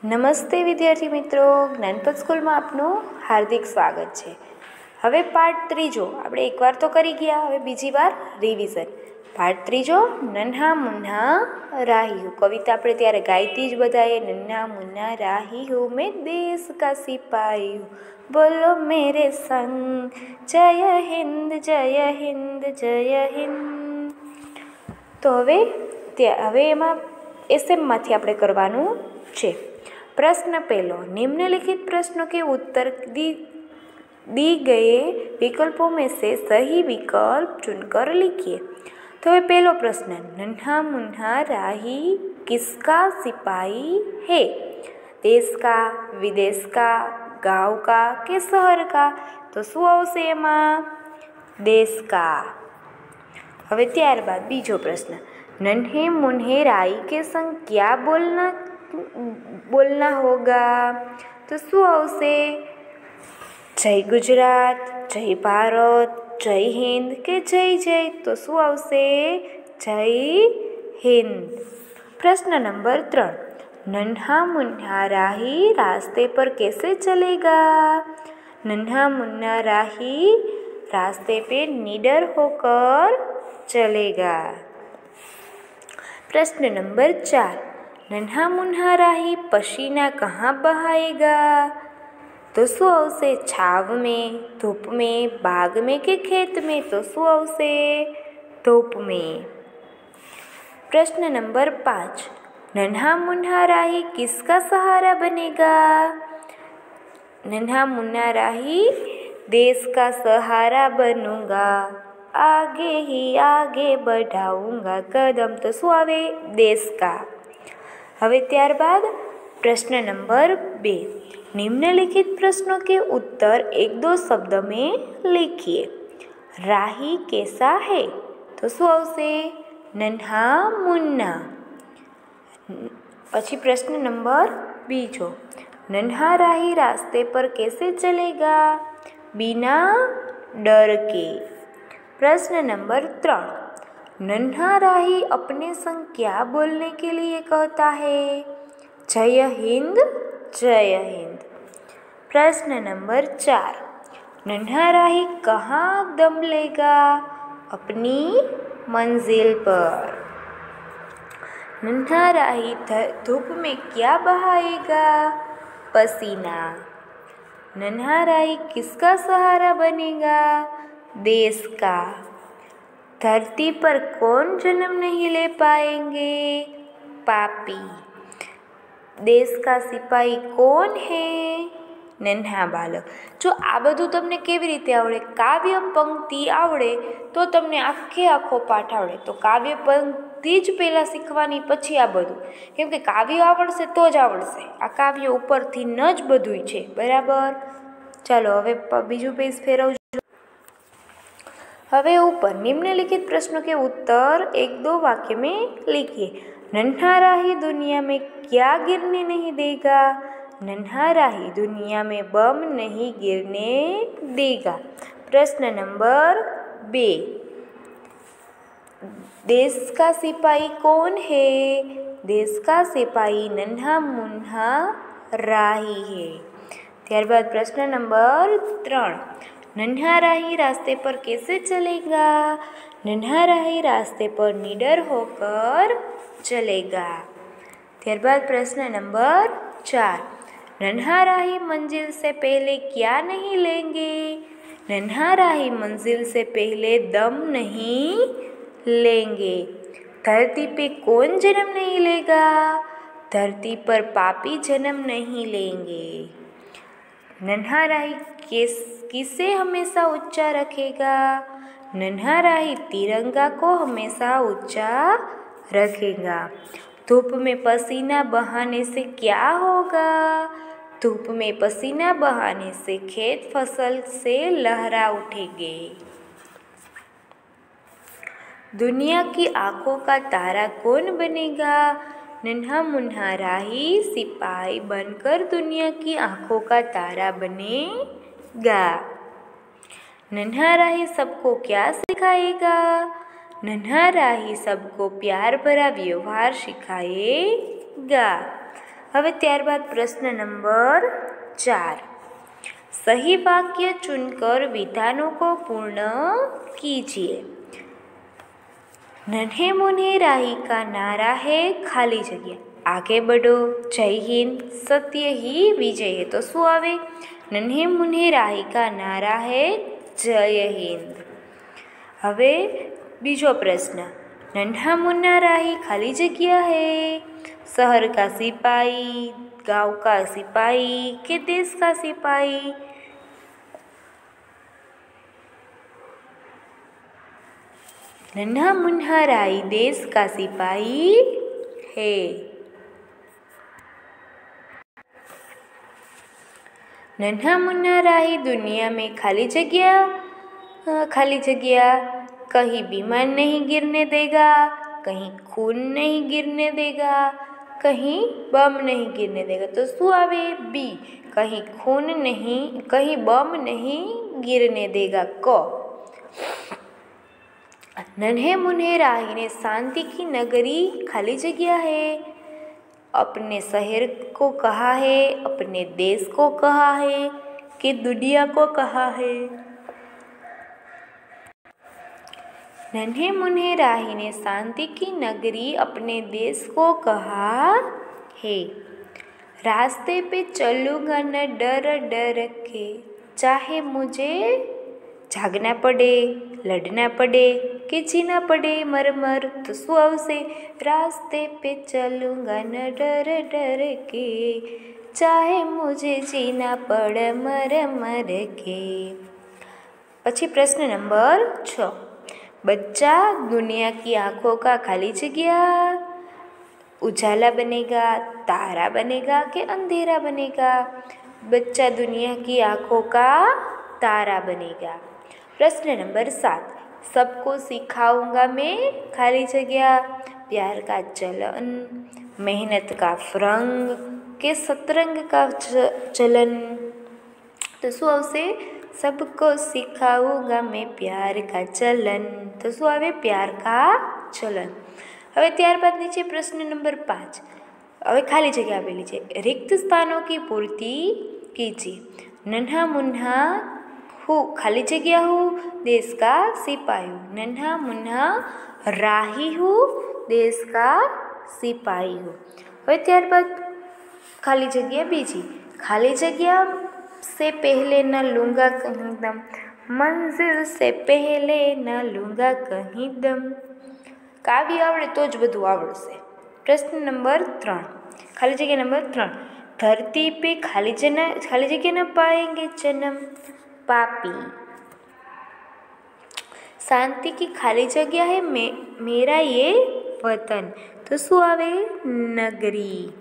નમસ્તે વિદ્યાર્થી મિત્રો, જ્ઞાનપથ સ્કૂલમાં આપનું હાર્દિક સ્વાગત છે। હવે પાઠ ત્રીજો આપણે એકવાર તો કરી ગયા, હવે બીજી વાર રિવિઝન। પાઠ ત્રીજો નન્હા મુન્ના રાહી હું। કવિતા આપણે ત્યારે ગાઈતી જ બધાએ, નન્હા મુન્ના રાહી હું मैं देश का सिपाही हूँ, बोलो मेरे संग जय हिंद जय हिंद जय हिंद। तो હવે એમાં એસએમમાંથી આપણે કરવાનું છે। प्रश्न पहलो, निम्नलिखित प्रश्नों के उत्तर दी गए विकल्पों में से सही विकल्प चुनकर लिखिए। तो ये पहलो प्रश्न, नन्हा मुन्ना राही किसका सिपाही है? देश का, विदेश का, गांव का के शहर का? तो शू आवशे एमां? देश का। हवे त्यारबाद बीजो प्रश्न, नन्हे मुन्ने राही के संग क्या बोलना होगा? तो शू आवशे? जय गुजरात, जय भारत, जय हिंद के जय जय? तो शू आवशे? जय हिंद। प्रश्न नंबर 3, नन्हा मुन्ना राही रास्ते पर कैसे चलेगा? नन्हा मुन्ना राही रास्ते पे निडर होकर चलेगा। प्रश्न नंबर 4, नन्हा मुन्ना राही पसीना कहाँ बहाएगा? तो शू आवशे? छाव में, धूप में, बाग में के खेत में? तो शू आवशे? धूप में। प्रश्न नंबर 5, नन्हा मुन्ना राही किसका सहारा बनेगा? नन्हा मुन्ना राही देश का सहारा बनूंगा, आगे ही आगे बढ़ाऊंगा कदम। तो शू आवे? देश का। हवे त्यारबाद प्रश्न नंबर 2, निम्नलिखित प्रश्नों के उत्तर 1-2 शब्द में लिखिए। राही कैसा है? तो शू आवशे? नन्हा मुन्ना। पछी प्रश्न नंबर 2, नन्हा राही रास्ते पर कैसे चलेगा? बिना डर के। प्रश्न नंबर 3, नन्हा राही अपने संग क्या बोलने के लिए कहता है? जय हिंद जय हिंद। प्रश्न नंबर 4, नन्हा राही कहाँ दम लेगा? अपनी मंजिल पर। नन्हा राही धूप में क्या बहाएगा? पसीना। नन्हा राही किसका सहारा बनेगा? देश का। धरती पर कौन जन्म नहीं ले पाएंगे? पापी। देश का सिपाही कौन है? नन्हा बालक। जो आ बधुं तमने केवी रीते आवड़े? काव्य पंक्ति आवड़े तो तमने आखो पाठ आवड़े। तो काव्य पंक्ति ज पहला शीखवानी, पछी आ बधुं, केम के काव्य आवड़शे तो ज आवड़शे। आ काव्य उपरथी न ज बधुंय छे, बराबर। चलो हवे बीजું पेज फेरवजो। हवे ऊपर निम्नलिखित प्रश्नों के उत्तर 1-2 वाक्य में लिखिए। नन्हा राही दुनिया में क्या गिरने नहीं देगा? नन्हा राही दुनिया में बम नहीं गिरने देगा। प्रश्न नंबर 2, देश का सिपाही कौन है? देश का सिपाही नन्हा मुन्ना राही है। त्यारबाद प्रश्न नंबर 3, नन्हा राही रास्ते पर कैसे चलेगा? नन्हा राही रास्ते पर निडर होकर चलेगा। त्यारबाद प्रश्न नंबर 4, नन्हा राही मंजिल से पहले क्या नहीं लेंगे? नन्हा राही मंजिल से पहले दम नहीं लेंगे। धरती पे कौन जन्म नहीं लेगा? धरती पर पापी जन्म नहीं लेंगे। नन्हा राही किसे हमेशा ऊंचा रखेगा? नन्हा राही तिरंगा को हमेशा ऊंचा रखेगा। धूप में पसीना बहाने से क्या होगा? धूप में पसीना बहाने से खेत फसल से लहरा उठेंगे। दुनिया की आंखों का तारा कौन बनेगा? नन्हा मुन्ना राही सिपाही बनकर दुनिया की आंखों का तारा बनेगा। नन्हा राही सबको क्या सिखाएगा? नन्हा राही सबको प्यार भरा व्यवहार सिखाएगा। હવે ત્યારબાદ પ્રશ્ન નંબર 4, सही वाक्य चुनकर विधानों को पूर्ण कीजिए। नन्हे मुन्हे राही का नारा है खाली जगह, आगे बढ़ो, जय हिंद, सत्य ही विजय है। तो शू आवे? नन्हे मुन्हे राही का नारा है जय हिंद। हवे बीजो प्रश्न, नन्हा मुन्ना राही खाली जगह है, शहर का सिपाही, गांव का सिपाही के देश का सिपाही? नन्हा मुन्ना राही देश का सिपाही है। नन्हा मुन्ना राही दुनिया में खाली जगह, कहीं विमान नहीं गिरने देगा, कहीं खून नहीं गिरने देगा, कहीं बम नहीं गिरने देगा। तो शू आवे? बी, कहीं खून नहीं, कहीं बम नहीं गिरने देगा। क, नन्हे मुन्हे राही ने शांति की नगरी खाली जगह है, अपने शहर को कहा है, अपने देश को कहा है कि दुनिया को कहा है? नन्हे मुन्हे राही ने शांति की नगरी अपने देश को कहा है। रास्ते पे चलूँगा न डर डर के, चाहे मुझे जागना पड़े, लड़ना पड़े कि जीना पड़े मर मर। तो शू आवशे? रास्ते पे चलूँगा न डर डर के, चाहे मुझे जीना पड़े मर मर के। पछी प्रश्न नंबर 6, बच्चा दुनिया की आँखों का खाली जगह, उजाला बनेगा, तारा बनेगा कि अंधेरा बनेगा? बच्चा दुनिया की आँखों का तारा बनेगा। प्रश्न नंबर 7, सबको सिखाऊंगा मैं खाली जगह, प्यार का चलन, मेहनत का रंग के शतरंग का चलन? तो शू आवशे? सबको सिखाऊंगा मैं प्यार का चलन। तो शू आवे? प्यार का चलन। हवे त्यारबाद नीचे प्रश्न नंबर 5, हवे खाली जगह आपेली छे, रिक्त स्थानों की पूर्ति कीजिए। नन्हा मुन्हा हूँ खाली जगह हूँ, देश का सिपाही हूँ। नन्हा मुन्हा राही हूँ, देश का सिपाही हूँ। हवे त्यारबाद खाली जगह बीजी, खाली जगह से पहले न लूँगा कहीं दम, मंजिल से पहले न लूँगा कहीं दम। काव्य आवड़े तो ज बधुं आवड़शे। प्रश्न नंबर 3, खाली जगह नंबर 3, धरती पे खाली जगह न पाएंगे जन्म, पापी। शांति की खाली जगह है मेरा ये वतन। तो शू आवे? नगरी।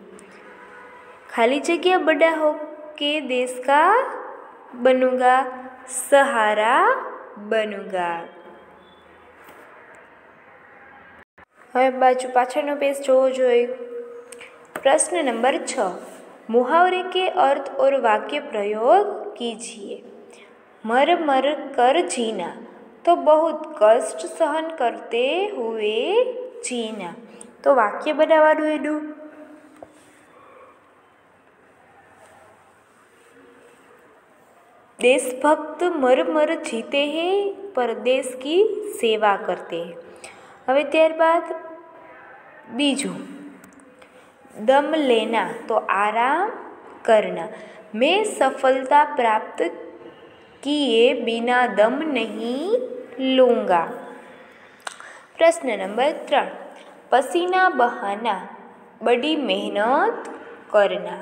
खाली जगह बड़ा हो के देश का बनूंगा, सहारा बनूंगा। हवे बाजू पाछळनो पेज जोवो जोईए। प्रश्न नंबर 6, मुहावरे के अर्थ और वाक्य प्रयोग कीजिए। मर मर कर जीना, तो बहुत कष्ट सहन करते हुए जीना। तो वाक्य बनावानुं एनुं। देशभक्त मर मर जीते हैं पर देश की सेवा करते हैं। हवे त्यारबाद बीजू, दम लेना तो आराम करना, मैं सफलता प्राप्त किए बिना दम नहीं लूँगा। प्रश्न नंबर 3, पसीना बहाना, बड़ी मेहनत करना।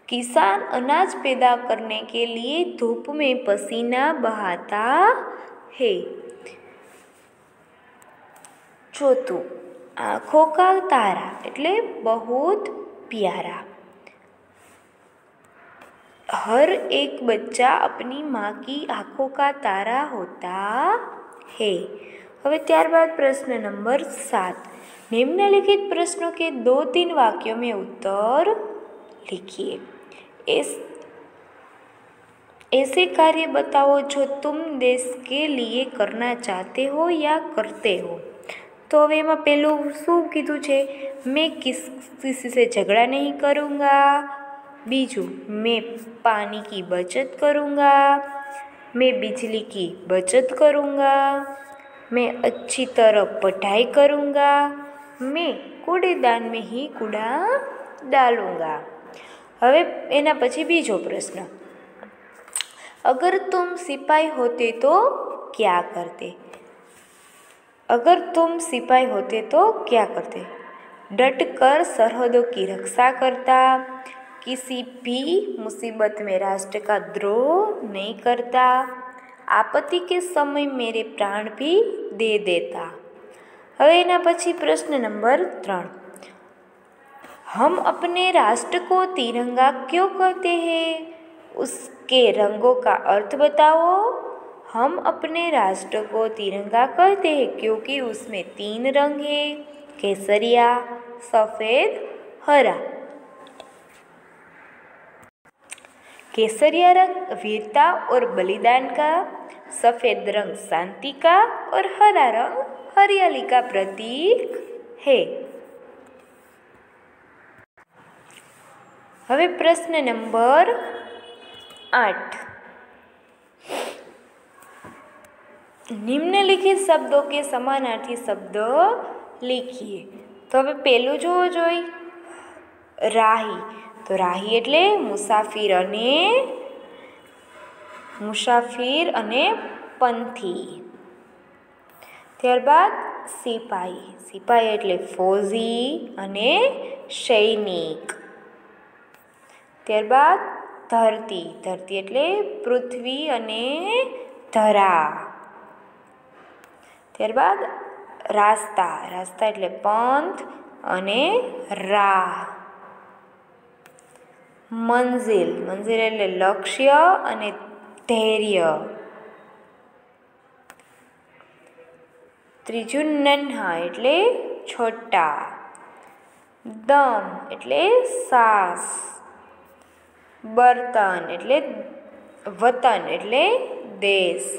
किसान अनाज पैदा करने के लिए धूप में पसीना बहाता है। चौथुं, आँखों का तारा એટલે बहुत प्यारा। हर एक बच्चा अपनी माँ की आँखों का तारा होता है। हवे त्यारबाद प्रश्न नंबर 7, निम्नलिखित प्रश्नों के 2-3 वाक्यों में उत्तर लिखिए। ऐसे कार्य बताओ जो तुम देश के लिए करना चाहते हो या करते हो। तो હવે એમાં પહેલું શું કીધું છે? મેં किसी से झगड़ा नहीं करूँगा। बीजू, मैं पानी की बचत करूँगा। मैं बिजली की बचत करूँगा। मैं अच्छी तरह पढ़ाई करूँगा। मैं कूड़ेदान में ही कूड़ा डालूँगा। હવે એના પછી બીજો પ્રશ્ન, अगर तुम सिपाही होते तो क्या करते? अगर तुम सिपाही होते तो क्या करते? डट कर सरहदों की रक्षा करता, किसी भी मुसीबत में राष्ट्र का द्रोह नहीं करता, आपत्ति के समय मेरे प्राण भी दे देता। હવે એના પછી પ્રશ્ન નંબર 3, हम अपने राष्ट्र को तिरंगा क्यों कहते हैं? उसके रंगों का अर्थ बताओ। हम अपने राष्ट्र को तिरंगा कहते हैं क्योंकि उसमें 3 रंग हैं, केसरिया, सफ़ेद, हरा। केसरिया रंग वीरता और बलिदान का, सफ़ेद रंग शांति का और हरा रंग हरियाली का प्रतीक है। હવે પ્રશ્ન નંબર 8, निम्नलिखित शब्दों के समानार्थी शब्द लिखिए। तो હવે પહેલું જોવો જોઈ, રાહી। તો રાહી એટલે મુસાફિર અને પંથી। ત્યારબાદ સિપાહી એટલે ફૌજી અને સૈનિક। ત્યારબાદ ધરતી એટલે પૃથ્વી અને ધરા। ત્યારબાદ રાસ્તા એટલે પંથ અને રાહ। મંઝિલ એટલે લક્ષ્ય અને ધૈર્ય। ત્રીજું નન્હા એટલે છોટા। દમ એટલે સાસ। બર્તન એટલે વતન એટલે દેશ।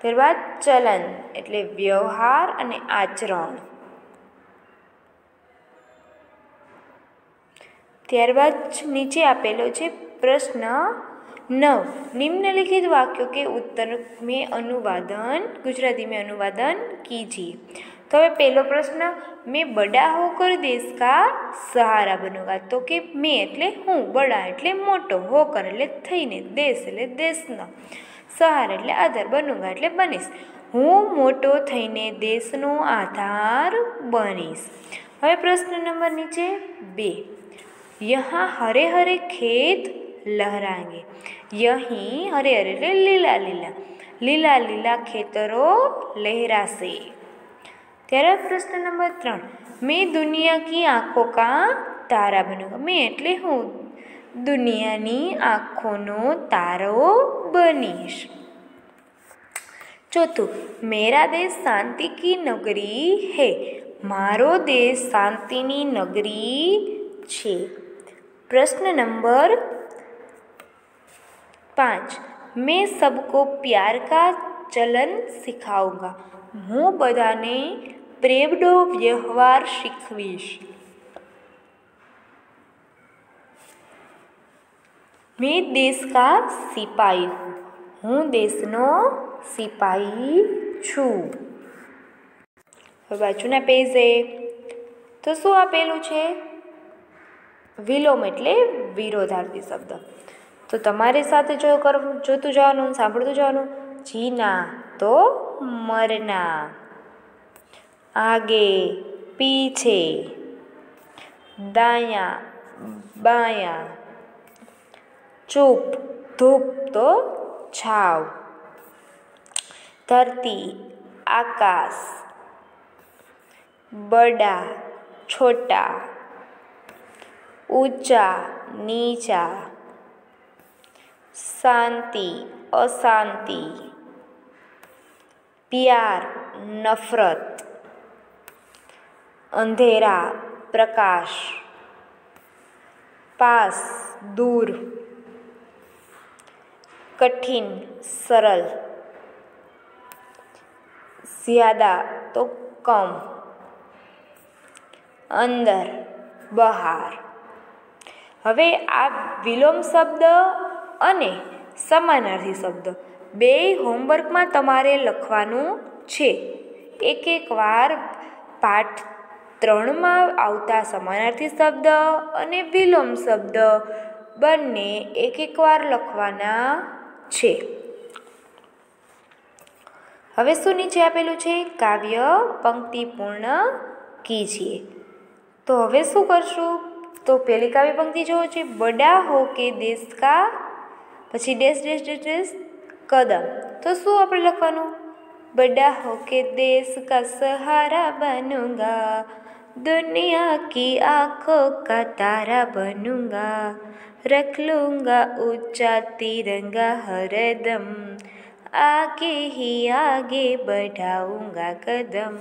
ત્યારબાદ ચલન એટલે વ્યવહાર અને આચરણ। ત્યારબાદ નીચે આપેલો છે પ્રશ્ન 9, निम्नलिखित वाक्यों के उत्तर में अनुवादन गुजराती में अनुवादन कीजिए। तो હવે પહેલો પ્રશ્ન, मैं बड़ा होकर देश का सहारा बनूंगा। तो કે मैं એટલે હું, બડા એટલે મોટો, હોકર એટલે થઈને, દેશ એટલે દેશનો, સહારા એટલે આધાર, બનૂંગા એટલે બનીશ, હું મોટો થઈને દેશનો આધાર બનીશ। હવે પ્રશ્ન નંબર નીચે 2, यहाँ हरे हरे खेत लहराएंगे। यहीं हरे हरे એટલે લીલા લીલા ખેતરો લહેરાશે। ત્યારે પ્રશ્ન નંબર 3, मैं दुनिया की आँखों का तारा बनूंगा। मैं એટલે હું, દુનિયાની આંખોનો તારો બનીશ। ચોથું, मेरा देश शांति की नगरी है। मारो देश शांतिनी नगरी छे। प्रश्न नंबर 5, मैं सबको प्यार का चलन सिखाऊंगा। હું બધાને પ્રેમનો વ્યવહાર શીખવીશ। मैं देश का सिपाही हूँ। હું દેશનો સિપાહી છું। હવે બાજુના પેજે તો શું આપેલું છે? વિલોમ એટલે વિરોધાર્થી શબ્દ। તો તમારી સાથે જોતું જવાનું, સાંભળતું જવાનું। જીના તો મરના, आगे पीछे, दायां बायां, चुप धूप तो छाव, धरती आकाश, बड़ा छोटा, ऊंचा नीचा, शांति अशांति, प्यार नफरत, अंधेरा प्रकाश, पास दूर, कठिन सरल, ज्यादा तो कम, अंदर, बहार। हवे आ विलोम शब्द अने समानार्थी शब्द बे होमवर्क में तमारे लखवानुं छे। एक एक वार पाठ 3 में आवता समानार्थी शब्द अने विलोम शब्द बंने एक एक वार लखवाना छे। हवे शुं नीचे आपेलुं छे? काव्य पंक्ति पूर्ण कीजिए। तो हवे शुं करशुं? तो पहली काव्य पंक्ति जो है बड़ा हो के देश का पछी डेस डेस डेस डेस कदम। तो शू आपणे लखवानुं? बड़ा हो के देश का सहारा बनूंगा, दुनिया की आंखों का तारा बनूंगा, रख लूंगा ऊंचा तिरंगा हरदम, आगे ही आगे बढ़ाऊंगा कदम।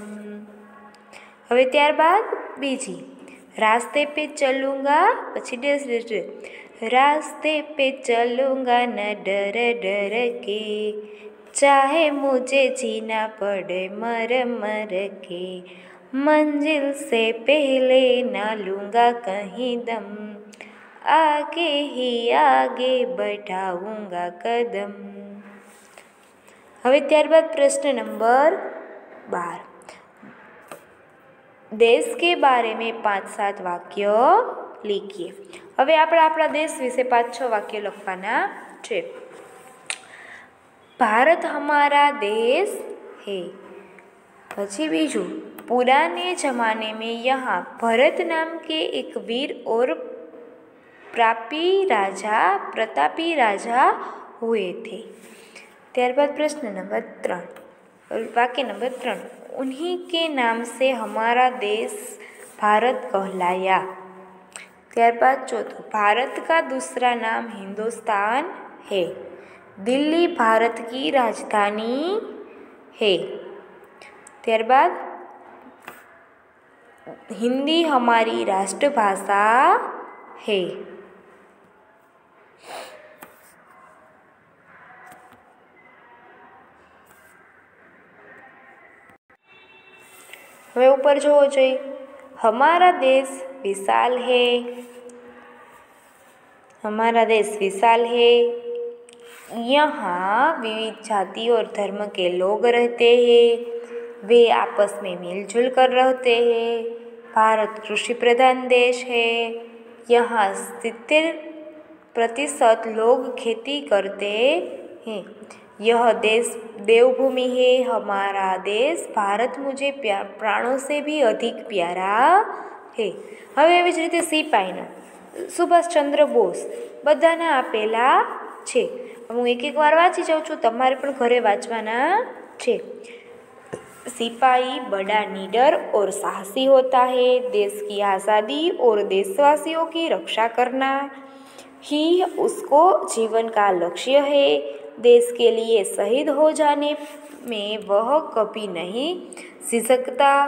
हवे त्यारबाद बीजी, रास्ते पे चलूंगा पछी डेस डेस डेस, रास्ते पे चलूंगा न डर डर के, चाहे मुझे जीना पड़े मर मर के, मंजिल से पहले ना लूंगा कहीं दम, आगे ही आगे बढ़ाऊंगा कदम। हवे त्यारबाद प्रश्न नंबर 12, देश के बारे में 5-7 वाक्य लिखिए। हवे आपणे आपणा देश विषे 5-6 वाक्य लखवाना छे। भारत हमारा देश है। पछी बीजू, पुराने जमाने में यहाँ भरत नाम के एक वीर और प्रतापी राजा हुए थे। त्यारबाद प्रश्न नंबर 3, वाक्य नंबर 3, उन्हीं के नाम से हमारा देश भारत कहलाया। त्यारबाद चौथो, भारत का दूसरा नाम हिंदुस्तान है। दिल्ली भारत की राजधानी है। त्यारबाद हिंदी हमारी राष्ट्रभाषा है। हवे ऊपर जोवो जोईए, हमारा देश विशाल है। हमारा देश विशाल है। यहाँ विविध जाति और धर्म के लोग रहते हैं। वे आपस में मिलजुल कर रहते हैं। भारत कृषि प्रधान देश है। यहाँ 70% लोग खेती करते हैं। यह देश देवभूमि है। हमारा देश भारत मुझे प्राणों से भी अधिक प्यारा है। हवे एवी ज रीते सिपाहीना सुभाष चंद्र बोस बधाना आपेला छे। हूँ एक एक वार वाँची जाऊँ छूँ, तमारे पण घरे वाँचवाना छे। सिपाही बड़ा निडर और साहसी होता है। देश की आज़ादी और देशवासियों की रक्षा करना ही उसको जीवन का लक्ष्य है। देश के लिए शहीद हो जाने में वह कभी नहीं झिझकता।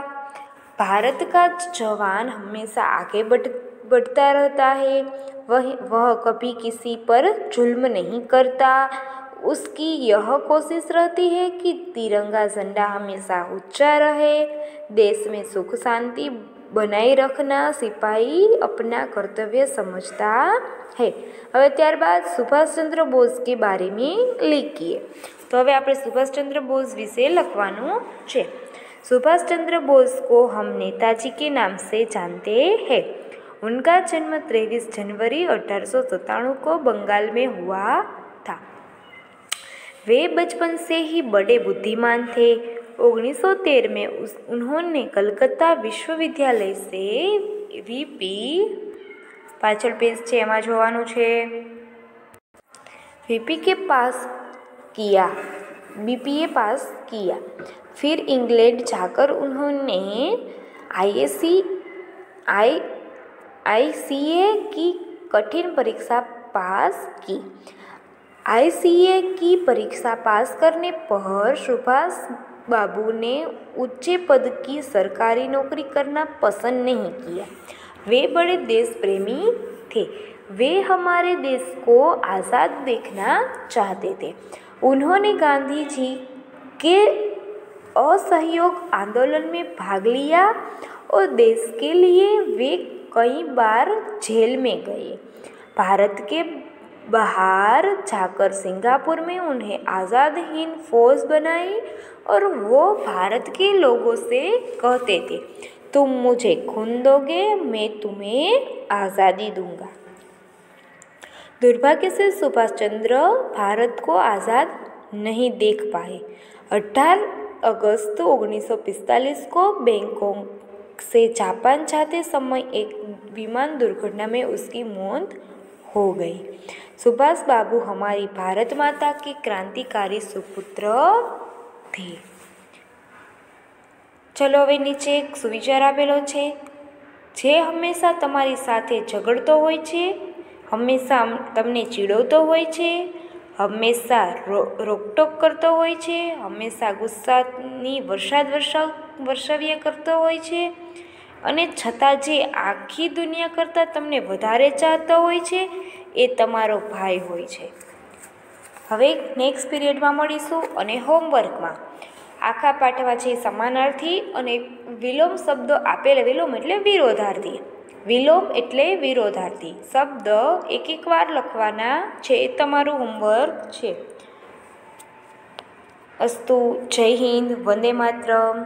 भारत का जवान हमेशा आगे बढ़ता रहता है। वह कभी किसी पर जुल्म नहीं करता। उसकी यह कोशिश रहती है कि तिरंगा झंडा हमेशा ऊंचा रहे। देश में सुख शांति बनाए रखना सिपाही अपना कर्तव्य समझता है। हवे त्यारबाद सुभाष चंद्र बोस के बारे में लिखिए। तो हवे आपणे सुभाष चंद्र बोस विषे लखवानुं छे। सुभाष चंद्र बोस को हम नेताजी के नाम से जानते हैं। उनका जन्म 23 जनवरी 1897 को बंगाल में हुआ था। वे बचपन से ही बड़े बुद्धिमान थे। 1913 में उन्होंने कलकत्ता विश्वविद्यालय से वीपी पाछळ पेज छे एमां जोवानुं छे बीपीए पास किया। फिर इंग्लैंड जाकर उन्होंने आईसीए की कठिन परीक्षा पास की। आईसीए की परीक्षा पास करने पर सुभाष बाबू ने ऊंचे पद की सरकारी नौकरी करना पसंद नहीं किया। वे बड़े देश प्रेमी थे। वे हमारे देश को आज़ाद देखना चाहते थे। उन्होंने गांधी जी के असहयोग आंदोलन में भाग लिया और देश के लिए वे कई बार जेल में गए। भारत के बाहर जाकर सिंगापुर में उन्हें आज़ाद हिंद फौज बनाई और वो भारत के लोगों से कहते थे, तुम मुझे खून दोगे, मैं तुम्हें आज़ादी दूंगा। दुर्भाग्य से सुभाष चंद्र भारत को आज़ाद नहीं देख पाए। 18 अगस्त 1945 को बैंकॉक से जापान जाते समय एक विमान दुर्घटना में उसकी मौत हो गई। सुभाष बाबू हमारी भारत माता के क्रांतिकारी सुपुत्र थे। चलो હવે નીચે એક સુવિચાર આપેલો છે, જે હંમેશા તમારી સાથે ઝઘડતો હોય છે, હંમેશા તમને ચીડવતો હોય છે, હંમેશા રોકટોક કરતો હોય છે, હંમેશા ગુસ્સાની વર્ષાવ્યા કરતો હોય છે અને છતાં જે આખી દુનિયા કરતાં તમને વધારે ચાહતો હોય છે એ તમારો ભાઈ હોય છે। હવે નેક્સ્ટ પીરિયડમાં મળીશું અને હોમવર્કમાં આખા પાઠમાં છે સમાનાર્થી અને વિલોમ શબ્દો આપેલા। વિલોમ એટલે વિરોધાર્થી, વિલોમ એટલે વિરોધાર્થી શબ્દ એક વાર લખવાના છે, એ તમારું હોમવર્ક છે। અસ્તુ, જય હિન્દ, વંદે માતરમ।